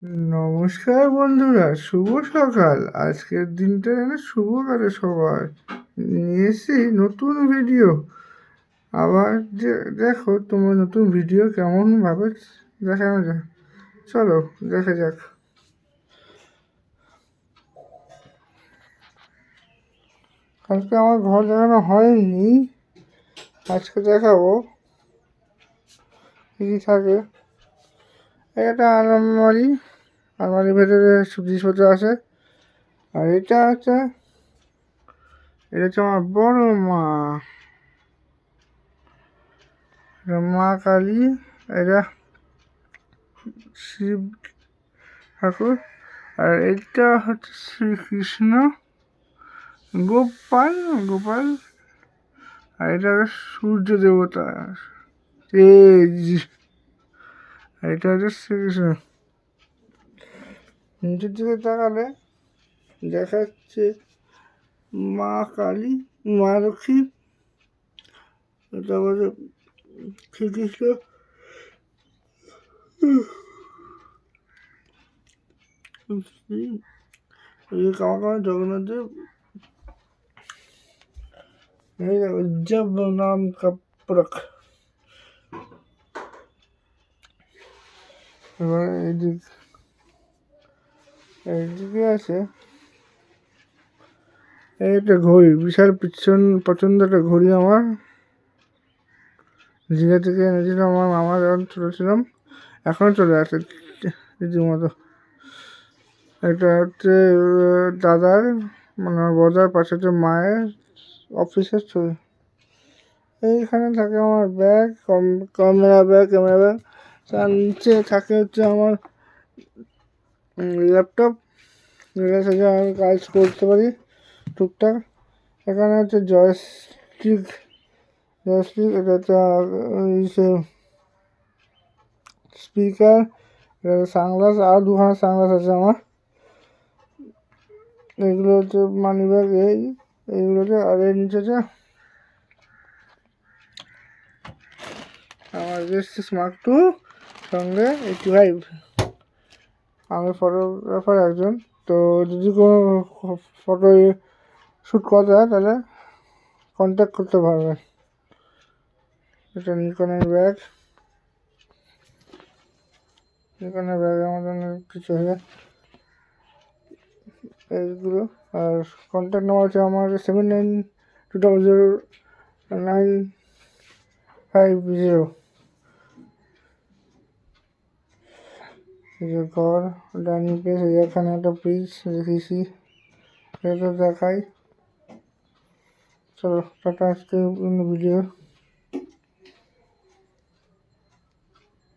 নমস্কার বন্ধুরা, শুভ সকাল। আজকের দিনটা যেন শুভ কাটে সবার। নিয়ে এসেছি নতুন ভিডিও। আবার যে দেখো তোমার নতুন ভিডিও কেমনভাবে দেখানো যায়। চলো দেখা যাক। আজকে আমার ঘর দেখানো হয়নি, আজকে দেখাবো কী কী থাকে। এটা আলমারির ভেতরে জিনিসপত্র আছে। আর এটা হচ্ছে আমার বড় মা, মা কালী। এটা শিব ঠাকুর। আর এটা হচ্ছে শ্রীকৃষ্ণ, গোপাল। আর এটা সূর্য দেবতা, তেজ। আর এটা হচ্ছে শ্রীকৃষ্ণ। নিচের দিকে তাকালে দেখা যাচ্ছে মা কালী, মা লক্ষ্মী। এটা হচ্ছে শ্রীকৃষ্ণ, কামা জগন্নাথ দেব। এই দেখো জব নাম কাপড়ক। এবার এইদিকে আছে একটা ঘড়ি, বিশাল পছন্দ একটা ঘড়ি আমার। দীঘা থেকে এনেছিলাম আমার মামা যখন ছোটো ছিলাম, এখনও চলে আসে রীতিমতো। এটা হচ্ছে দাদার, মানে আমার বদার পাশে হচ্ছে মায়ের অফিসের ছবি। এইখানে থাকে আমার ব্যাগ, ক্যামেরা ব্যাগ। তার নিচে থাকে হচ্ছে আমার ল্যাপটপ, যেটার সাথে আমি কাজ করতে পারি টুকটাক। এখানে হচ্ছে জয়স্টিক। এটা হচ্ছে স্পিকার, এটা সানগ্লাস, আর দুখানা সানগ্লাস আছে আমার। এইগুলো হচ্ছে মানি ব্যাগ। এইগুলোতে আর এর নিচে আছে আমার স্মার্ট 2 সঙ্গে 85। আমি ফটোগ্রাফার একজন, তো যদি কোনো ফটো শ্যুট করা যায় তাহলে কন্ট্যাক্ট করতে পারবেন। এটা নিকনের ব্যাগ, ব্যাগের মতন কিছু হবে এইগুলো। আর কন্ট্যাক্ট নাম্বার হচ্ছে আমার 79200950। এই যে ঘর, ডাইনিং প্লেস। এখানে একটা ফ্রিজ রেখেছি, এটা দেখাই। চলো টাটা, আজকে ভিডিও।